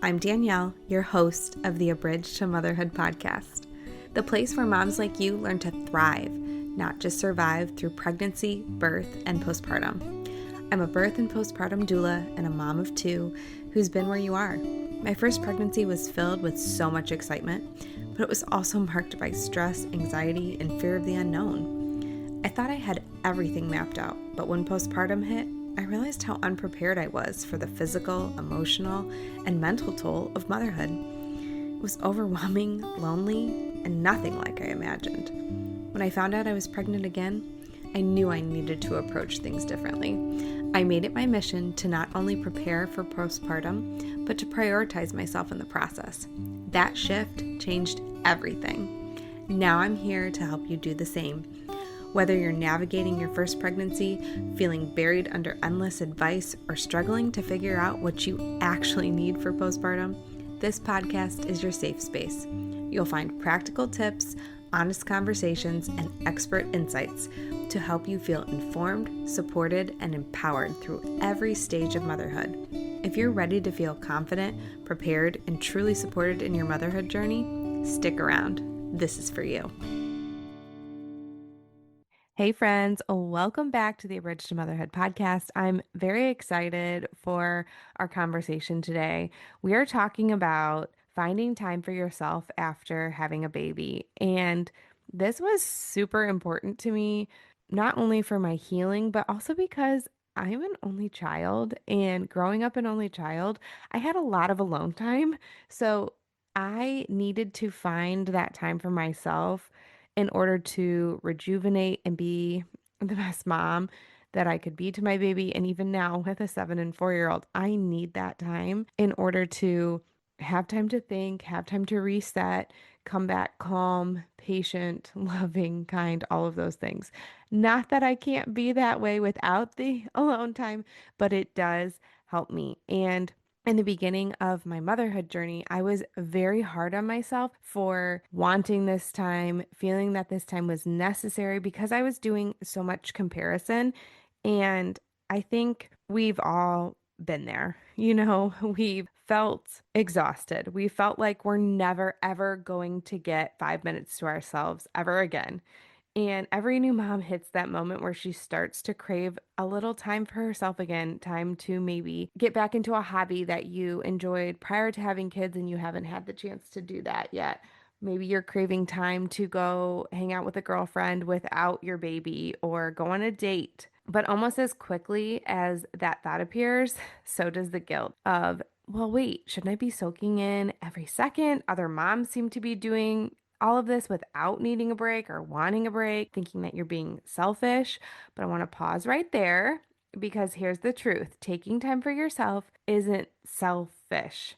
I'm Danielle, your host of the Abridged to Motherhood podcast, the place where moms like you learn to thrive, not just survive through pregnancy, birth, and postpartum. I'm a birth and postpartum doula and a mom of two who's been where you are. My first pregnancy was filled with so much excitement, but it was also marked by stress, anxiety, and fear of the unknown. I thought I had everything mapped out, but when postpartum hit, I realized how unprepared I was for the physical, emotional, and mental toll of motherhood. It was overwhelming, lonely, and nothing like I imagined. When I found out I was pregnant again, I knew I needed to approach things differently. I made it my mission to not only prepare for postpartum, but to prioritize myself in the process. That shift changed everything. Now I'm here to help you do the same. Whether you're navigating your first pregnancy, feeling buried under endless advice, or struggling to figure out what you actually need for postpartum, this podcast is your safe space. You'll find practical tips, honest conversations, and expert insights to help you feel informed, supported, and empowered through every stage of motherhood. If you're ready to feel confident, prepared, and truly supported in your motherhood journey, stick around. This is for you. Hey friends, welcome back to the Abridged to Motherhood podcast. I'm very excited for our conversation today. We are talking about finding time for yourself after having a baby. And this was super important to me, not only for my healing, but also because I'm an only child, and growing up an only child, I had a lot of alone time. So I needed to find that time for myself in order to rejuvenate and be the best mom that I could be to my baby. And even now with a 7 and 4-year-old, I need that time in order to have time to think, have time to reset, come back calm, patient, loving, kind, all of those things. Not that I can't be that way without the alone time, but it does help me. And in the beginning of my motherhood journey, I was very hard on myself for wanting this time, feeling that this time was necessary because I was doing so much comparison. And I think we've all been there. We've felt exhausted. We felt like we're never, ever going to get 5 minutes to ourselves ever again. And every new mom hits that moment where she starts to crave a little time for herself again, time to maybe get back into a hobby that you enjoyed prior to having kids and you haven't had the chance to do that yet. Maybe you're craving time to go hang out with a girlfriend without your baby or go on a date. But almost as quickly as that thought appears, so does the guilt of, well, wait, shouldn't I be soaking in every second? Other moms seem to be doing all of this without needing a break or wanting a break, thinking that you're being selfish. But I want to pause right there because here's the truth. Taking time for yourself isn't selfish.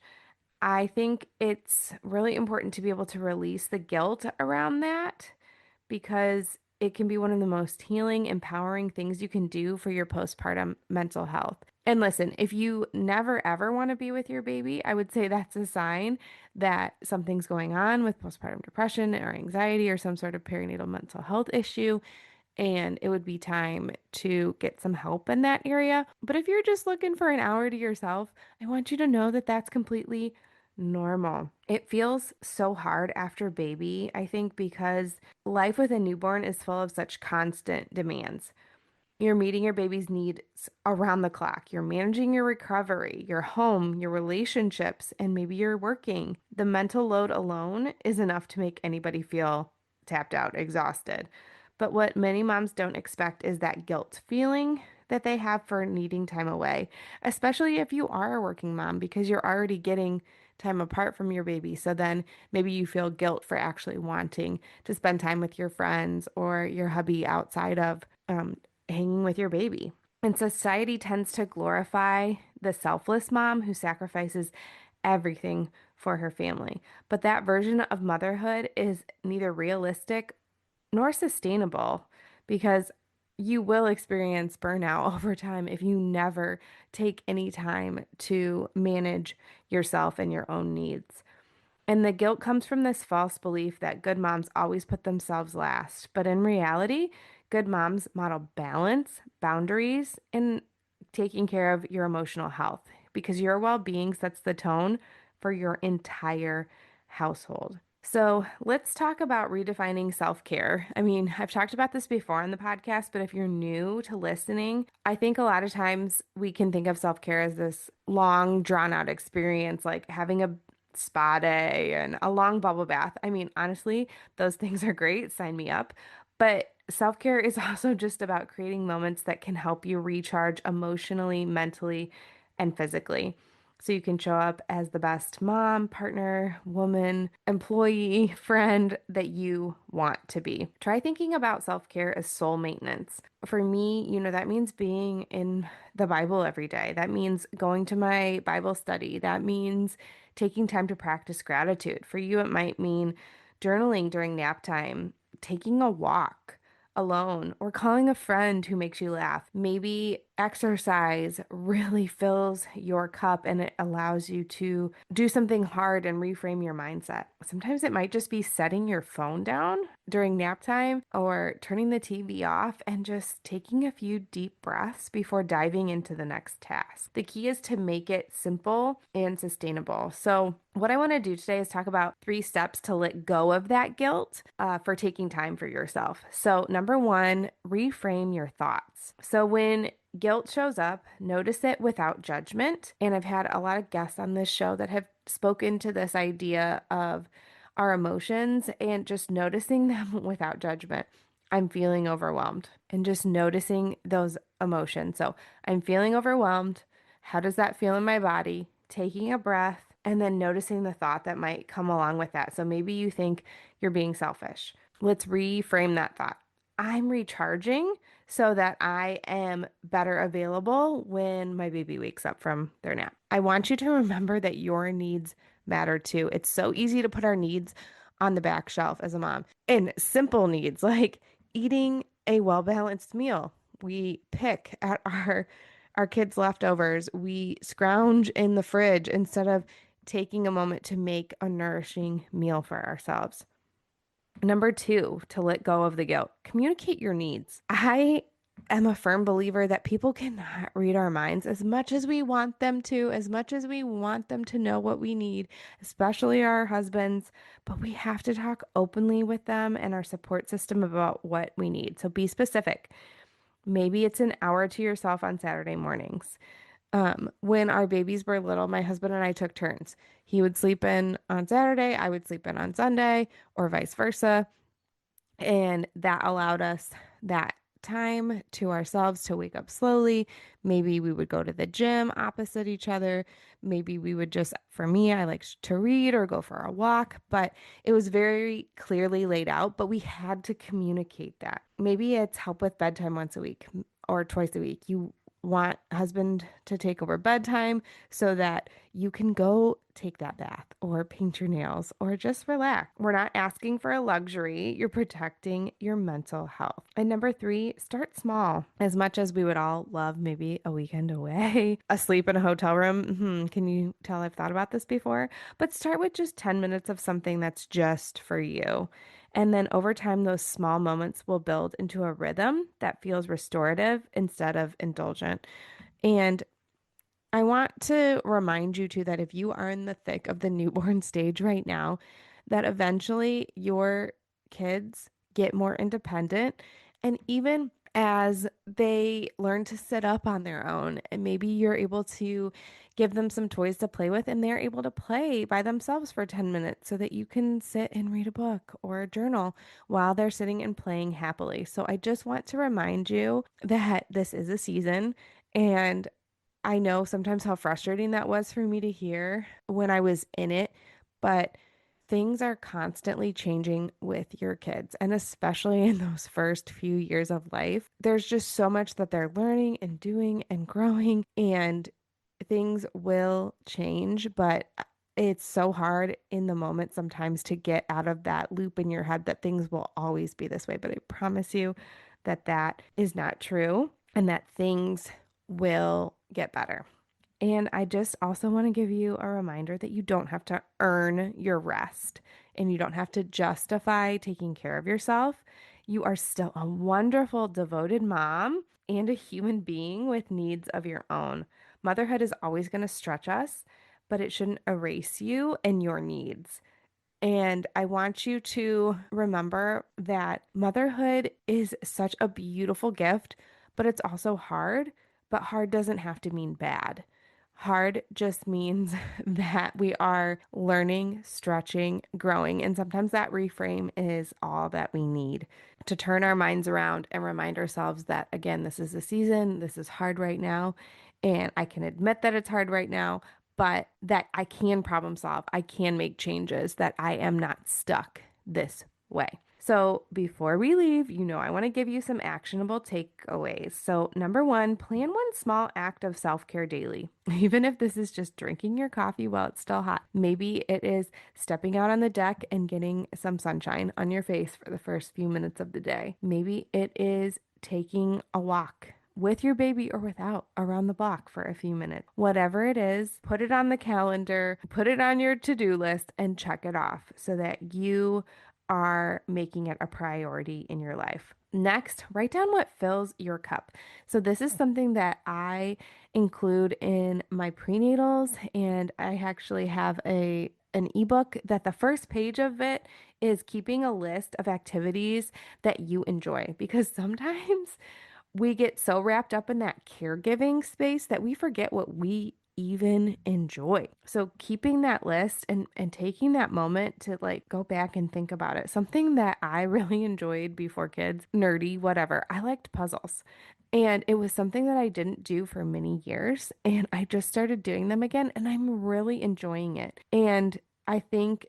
I think it's really important to be able to release the guilt around that because it can be one of the most healing, empowering things you can do for your postpartum mental health. And listen, if you never ever want to be with your baby, I would say that's a sign that something's going on with postpartum depression or anxiety or some sort of perinatal mental health issue. And it would be time to get some help in that area. But if you're just looking for an hour to yourself, I want you to know that that's completely normal. It feels so hard after baby, I think, because life with a newborn is full of such constant demands. You're meeting your baby's needs around the clock. You're managing your recovery, your home, your relationships, and maybe you're working. The mental load alone is enough to make anybody feel tapped out, exhausted. But what many moms don't expect is that guilt feeling that they have for needing time away, especially if you are a working mom because you're already getting time apart from your baby. So then maybe you feel guilt for actually wanting to spend time with your friends or your hubby outside of hanging with your baby. And society tends to glorify the selfless mom who sacrifices everything for her family. But that version of motherhood is neither realistic nor sustainable because you will experience burnout over time if you never take any time to manage yourself and your own needs. And the guilt comes from this false belief that good moms always put themselves last. But in reality, good moms model balance, boundaries, and taking care of your emotional health because your well being sets the tone for your entire household. So let's talk about redefining self-care. I mean, I've talked about this before on the podcast, but if you're new to listening, I think a lot of times we can think of self-care as this long, drawn-out experience, like having a spa day and a long bubble bath. I mean, honestly, those things are great. Sign me up. But self-care is also just about creating moments that can help you recharge emotionally, mentally, and physically. So you can show up as the best mom, partner, woman, employee, friend that you want to be. Try thinking about self-care as soul maintenance. For me, that means being in the Bible every day. That means going to my Bible study. That means taking time to practice gratitude. For you, it might mean journaling during nap time, taking a walk alone, or calling a friend who makes you laugh. Maybe exercise really fills your cup and it allows you to do something hard and reframe your mindset. Sometimes it might just be setting your phone down during nap time or turning the TV off and just taking a few deep breaths before diving into the next task. The key is to make it simple and sustainable. So, what I want to do today is talk about 3 steps to let go of that guilt for taking time for yourself. So, number one, reframe your thoughts. So, when guilt shows up, notice it without judgment. And I've had a lot of guests on this show that have spoken to this idea of our emotions and just noticing them without judgment. I'm feeling overwhelmed and just noticing those emotions. So, I'm feeling overwhelmed. How does that feel in my body? Taking a breath and then noticing the thought that might come along with that. So maybe you think you're being selfish. Let's reframe that thought. I'm recharging so that I am better available when my baby wakes up from their nap. I want you to remember that your needs matter too. It's so easy to put our needs on the back shelf as a mom. And simple needs like eating a well-balanced meal. We pick at our kids' leftovers. We scrounge in the fridge instead of taking a moment to make a nourishing meal for ourselves. Number two, to let go of the guilt, communicate your needs. I am a firm believer that people cannot read our minds as much as we want them to, as much as we want them to know what we need, especially our husbands. But we have to talk openly with them and our support system about what we need. So be specific. Maybe it's an hour to yourself on Saturday mornings. When our babies were little, my husband and I took turns. He would sleep in on Saturday, I would sleep in on Sunday, or vice versa. And that allowed us that time to ourselves to wake up slowly. Maybe we would go to the gym opposite each other. Maybe we would just, for me, I liked to read or go for a walk, but it was very clearly laid out, but we had to communicate that. Maybe it's help with bedtime once a week or twice a week. You want husband to take over bedtime so that you can go take that bath or paint your nails or just relax. We're not asking for a luxury. You're protecting your mental health. And number three, start small. As much as we would all love maybe a weekend away, asleep in a hotel room. Can you tell I've thought about this before? But start with just 10 minutes of something that's just for you. And then over time, those small moments will build into a rhythm that feels restorative instead of indulgent. And I want to remind you too that if you are in the thick of the newborn stage right now, that eventually your kids get more independent. And even as they learn to sit up on their own, and maybe you're able to give them some toys to play with, and they're able to play by themselves for 10 minutes so that you can sit and read a book or a journal while they're sitting and playing happily. So I just want to remind you that this is a season. And I know sometimes how frustrating that was for me to hear when I was in it, but things are constantly changing with your kids, and especially in those first few years of life. There's just so much that they're learning and doing and growing, and things will change, but it's so hard in the moment sometimes to get out of that loop in your head that things will always be this way. But I promise you that that is not true and that things will get better. And I just also want to give you a reminder that you don't have to earn your rest and you don't have to justify taking care of yourself. You are still a wonderful, devoted mom and a human being with needs of your own. Motherhood is always going to stretch us, but it shouldn't erase you and your needs. And I want you to remember that motherhood is such a beautiful gift, but it's also hard. But hard doesn't have to mean bad. Hard just means that we are learning, stretching, growing. And sometimes that reframe is all that we need to turn our minds around and remind ourselves that, again, this is a season, this is hard right now. And I can admit that it's hard right now, but that I can problem solve. I can make changes, that I am not stuck this way. So before we leave, I want to give you some actionable takeaways. So, number one, plan one small act of self care daily, even if this is just drinking your coffee while it's still hot. Maybe it is stepping out on the deck and getting some sunshine on your face for the first few minutes of the day. Maybe it is taking a walk with your baby or without around the block for a few minutes. Whatever it is, put it on the calendar, put it on your to-do list, and check it off so that you are making it a priority in your life. Next, write down what fills your cup. So this is something that I include in my prenatals, and I actually have an ebook that the first page of it is keeping a list of activities that you enjoy, because sometimes we get so wrapped up in that caregiving space that we forget what we even enjoy. So keeping that list and taking that moment to like go back and think about it. Something that I really enjoyed before kids, nerdy, whatever. I liked puzzles. And it was something that I didn't do for many years. And I just started doing them again, and I'm really enjoying it. And I think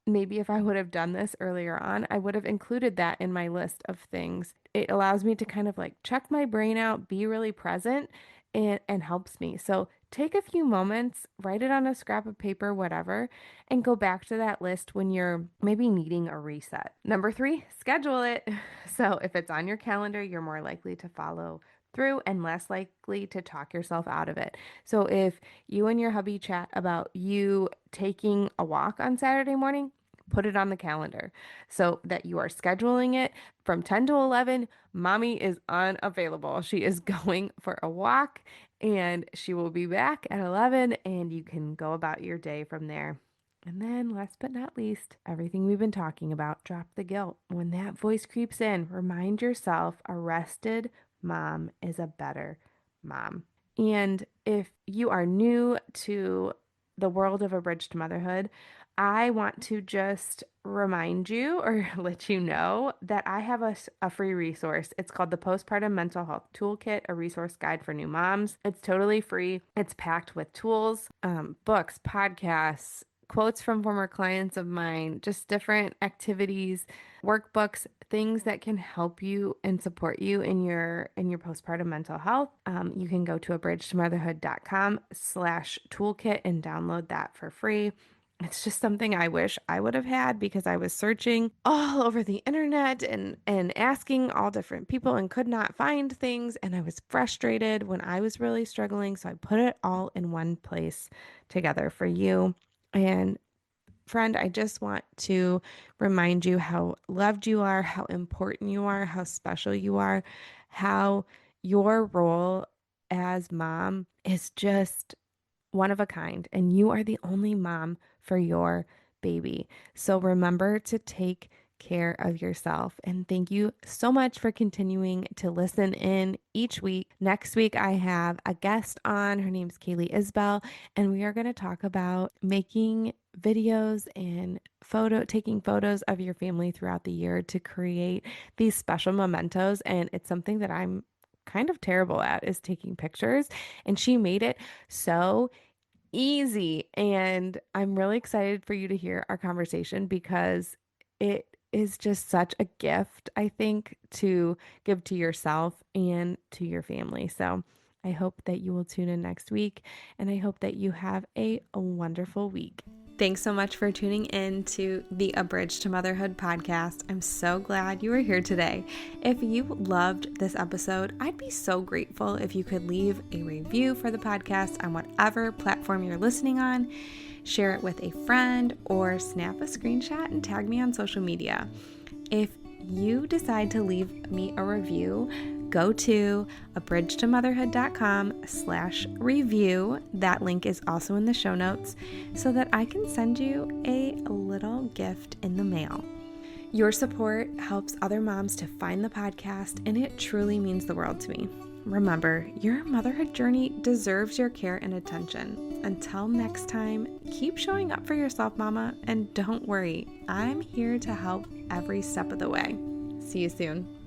maybe if I would have done this earlier on, I would have included that in my list of things. It allows me to kind of like check my brain out, be really present, and helps me. So take a few moments, write it on a scrap of paper, whatever, and go back to that list when you're maybe needing a reset. Number three, schedule it. So if it's on your calendar, you're more likely to follow through and less likely to talk yourself out of it. So if you and your hubby chat about you taking a walk on Saturday morning, put it on the calendar so that you are scheduling it from 10 to 11. Mommy is unavailable. She is going for a walk and she will be back at 11, and you can go about your day from there. And then, last but not least, everything we've been talking about, drop the guilt. When that voice creeps in, remind yourself a rested mom is a better mom. And if you are new to the world of abridged motherhood, I want to just remind you or let you know that I have a free resource. It's called the Postpartum Mental Health Toolkit, a resource guide for new moms. It's totally free. It's packed with tools, books, podcasts, quotes from former clients of mine, just different activities, workbooks, things that can help you and support you in your postpartum mental health. You can go to abridgedmotherhood.com/toolkit and download that for free. It's just something I wish I would have had because I was searching all over the internet and asking all different people and could not find things. And I was frustrated when I was really struggling. So I put it all in one place together for you. And friend, I just want to remind you how loved you are, how important you are, how special you are, how your role as mom is just one of a kind, and you are the only mom for your baby. So remember to take care of yourself. And thank you so much for continuing to listen in each week. Next week, I have a guest on. Her name's Kaylee Isbell, and we are going to talk about making videos and taking photos of your family throughout the year to create these special mementos. And it's something that I'm kind of terrible at, is taking pictures. And she made it so easy. And I'm really excited for you to hear our conversation because it is just such a gift, I think, to give to yourself and to your family. So I hope that you will tune in next week, and I hope that you have a wonderful week. Thanks so much for tuning in to the Abridged to Motherhood podcast. I'm so glad you were here today. If you loved this episode, I'd be so grateful if you could leave a review for the podcast on whatever platform you're listening on. Share it with a friend or snap a screenshot and tag me on social media. If you decide to leave me a review, go to abridgetomotherhood.com/review. That link is also in the show notes so that I can send you a little gift in the mail. Your support helps other moms to find the podcast, and it truly means the world to me. Remember, your motherhood journey deserves your care and attention. Until next time, keep showing up for yourself, mama, and don't worry, I'm here to help every step of the way. See you soon.